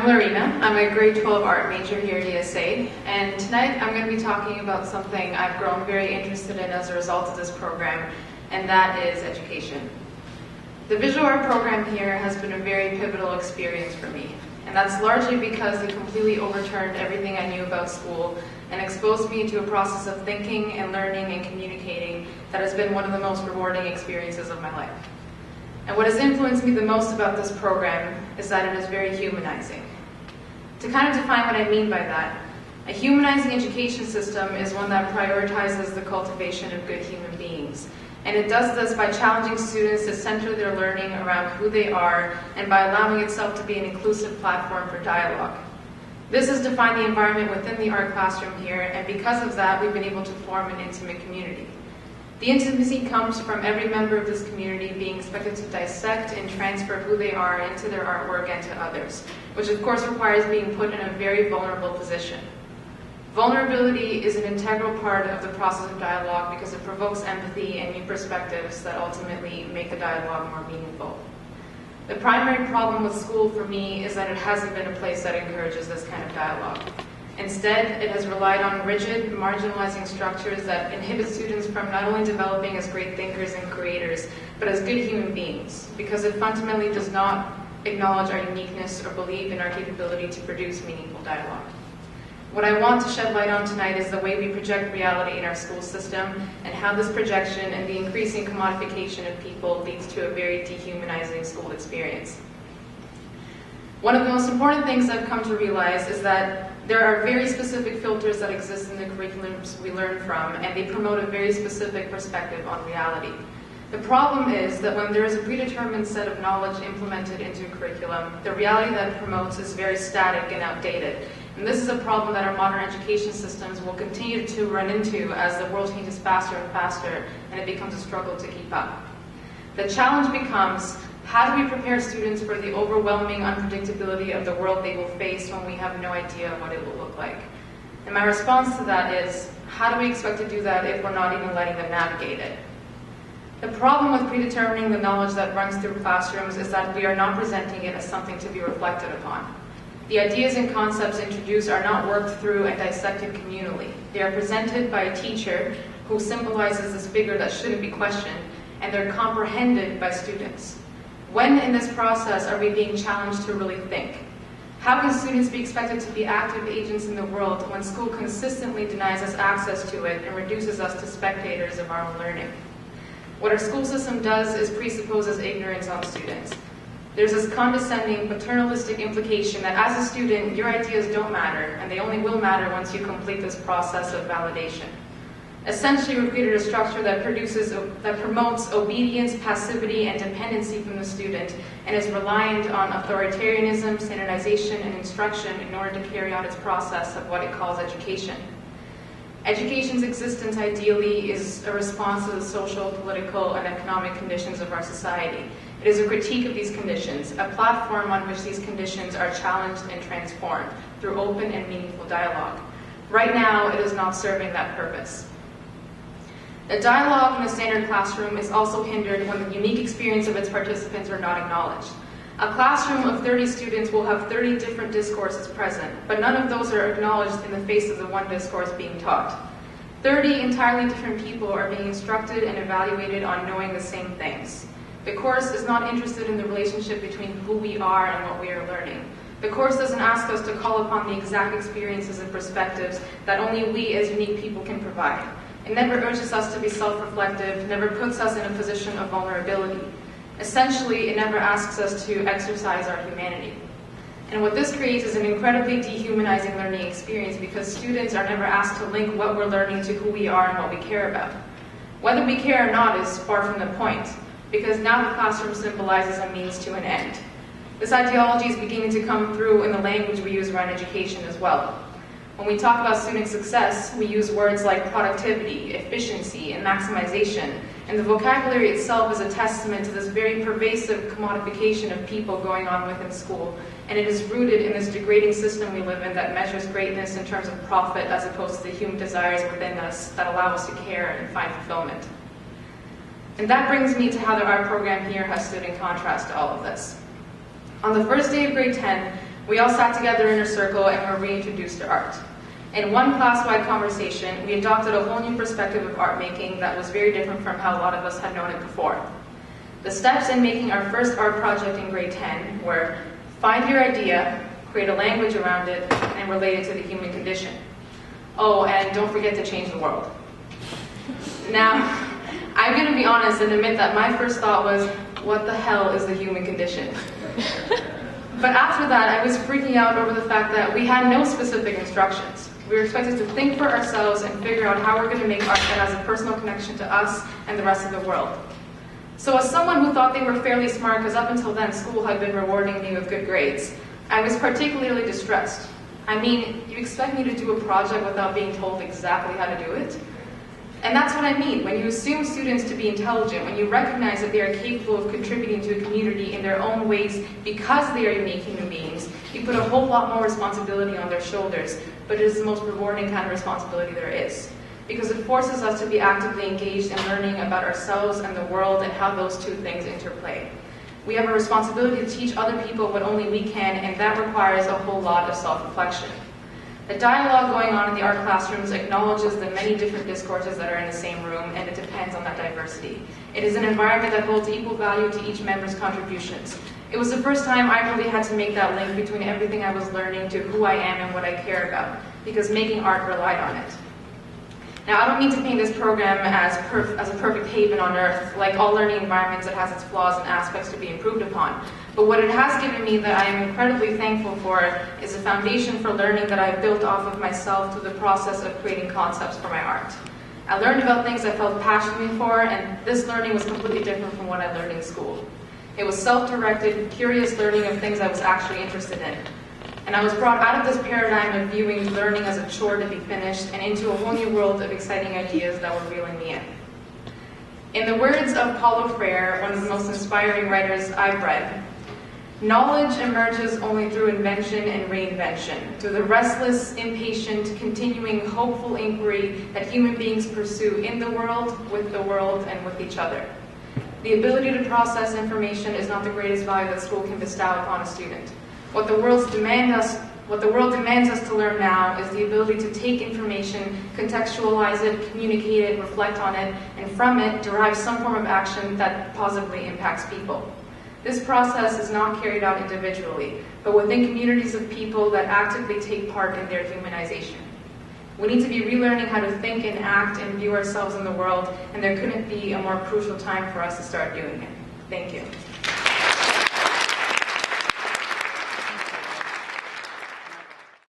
I'm Lorina. I'm a grade 12 art major here at ESA, and tonight I'm going to be talking about something I've grown very interested in as a result of this program, and that is education. The visual art program here has been a very pivotal experience for me, and that's largely because it completely overturned everything I knew about school and exposed me to a process of thinking and learning and communicating that has been one of the most rewarding experiences of my life. And what has influenced me the most about this program is that it is very humanizing. To kind of define what I mean by that, a humanizing education system is one that prioritizes the cultivation of good human beings. And it does this by challenging students to center their learning around who they are and by allowing itself to be an inclusive platform for dialogue. This has defined the environment within the art classroom here, and because of that, we've been able to form an intimate community. The intimacy comes from every member of this community being expected to dissect and transfer who they are into their artwork and to others, which of course requires being put in a very vulnerable position. Vulnerability is an integral part of the process of dialogue because it provokes empathy and new perspectives that ultimately make the dialogue more meaningful. The primary problem with school for me is that it hasn't been a place that encourages this kind of dialogue. Instead, it has relied on rigid, marginalizing structures that inhibit students from not only developing as great thinkers and creators, but as good human beings, because it fundamentally does not acknowledge our uniqueness or believe in our capability to produce meaningful dialogue. What I want to shed light on tonight is the way we project reality in our school system and how this projection and the increasing commodification of people leads to a very dehumanizing school experience. One of the most important things I've come to realize is that there are very specific filters that exist in the curriculums we learn from, and they promote a very specific perspective on reality. The problem is that when there is a predetermined set of knowledge implemented into a curriculum, the reality that it promotes is very static and outdated. And this is a problem that our modern education systems will continue to run into as the world changes faster and faster, and it becomes a struggle to keep up. The challenge becomes, how do we prepare students for the overwhelming unpredictability of the world they will face when we have no idea what it will look like? And my response to that is, how do we expect to do that if we're not even letting them navigate it? The problem with predetermining the knowledge that runs through classrooms is that we are not presenting it as something to be reflected upon. The ideas and concepts introduced are not worked through and dissected communally. They are presented by a teacher who symbolizes this figure that shouldn't be questioned, and they're comprehended by students. When in this process are we being challenged to really think? How can students be expected to be active agents in the world when school consistently denies us access to it and reduces us to spectators of our own learning? What our school system does is presupposes ignorance on students. There's this condescending, paternalistic implication that as a student, your ideas don't matter, and they only will matter once you complete this process of validation. Essentially, we've created a structure that promotes obedience, passivity, and dependency from the student, and is reliant on authoritarianism, standardization, and instruction in order to carry out its process of what it calls education. Education's existence ideally is a response to the social, political, and economic conditions of our society. It is a critique of these conditions, a platform on which these conditions are challenged and transformed through open and meaningful dialogue. Right now, it is not serving that purpose. A dialogue in a standard classroom is also hindered when the unique experience of its participants are not acknowledged. A classroom of 30 students will have 30 different discourses present, but none of those are acknowledged in the face of the one discourse being taught. 30 entirely different people are being instructed and evaluated on knowing the same things. The course is not interested in the relationship between who we are and what we are learning. The course doesn't ask us to call upon the exact experiences and perspectives that only we as unique people can provide. It never urges us to be self-reflective, never puts us in a position of vulnerability. Essentially, it never asks us to exercise our humanity. And what this creates is an incredibly dehumanizing learning experience because students are never asked to link what we're learning to who we are and what we care about. Whether we care or not is far from the point, because now the classroom symbolizes a means to an end. This ideology is beginning to come through in the language we use around education as well. When we talk about student success, we use words like productivity, efficiency, and maximization, and the vocabulary itself is a testament to this very pervasive commodification of people going on within school, and it is rooted in this degrading system we live in that measures greatness in terms of profit as opposed to the human desires within us that allow us to care and find fulfillment. And that brings me to how the art program here has stood in contrast to all of this. On the first day of grade 10, We all sat together in a circle and were reintroduced to art. In one class-wide conversation, we adopted a whole new perspective of art making that was very different from how a lot of us had known it before. The steps in making our first art project in grade 10 were find your idea, create a language around it, and relate it to the human condition. Oh, and don't forget to change the world. Now, I'm going to be honest and admit that my first thought was, what the hell is the human condition? But after that, I was freaking out over the fact that we had no specific instructions. We were expected to think for ourselves and figure out how we're going to make art that has a personal connection to us and the rest of the world. So as someone who thought they were fairly smart, because up until then school had been rewarding me with good grades, I was particularly distressed. I mean, you expect me to do a project without being told exactly how to do it? And that's what I mean. When you assume students to be intelligent, when you recognize that they are capable of contributing to a community in their own ways because they are unique human beings, you put a whole lot more responsibility on their shoulders, but it is the most rewarding kind of responsibility there is. Because it forces us to be actively engaged in learning about ourselves and the world and how those two things interplay. We have a responsibility to teach other people what only we can, and that requires a whole lot of self-reflection. The dialogue going on in the art classrooms acknowledges the many different discourses that are in the same room, and it depends on that diversity. It is an environment that holds equal value to each member's contributions. It was the first time I really had to make that link between everything I was learning to who I am and what I care about, because making art relied on it. Now, I don't mean to paint this program as a perfect haven on earth, like all learning environments that has its flaws and aspects to be improved upon. But what it has given me that I am incredibly thankful for is a foundation for learning that I've built off of myself through the process of creating concepts for my art. I learned about things I felt passionately for, and this learning was completely different from what I learned in school. It was self-directed, curious learning of things I was actually interested in. And I was brought out of this paradigm of viewing learning as a chore to be finished and into a whole new world of exciting ideas that were reeling me in. In the words of Paulo Freire, one of the most inspiring writers I've read, knowledge emerges only through invention and reinvention, through the restless, impatient, continuing, hopeful inquiry that human beings pursue in the world, and with each other. The ability to process information is not the greatest value that school can bestow upon a student. What the world demands us to learn now is the ability to take information, contextualize it, communicate it, reflect on it, and from it derive some form of action that positively impacts people. This process is not carried out individually, but within communities of people that actively take part in their humanization. We need to be relearning how to think and act and view ourselves in the world, and there couldn't be a more crucial time for us to start doing it. Thank you.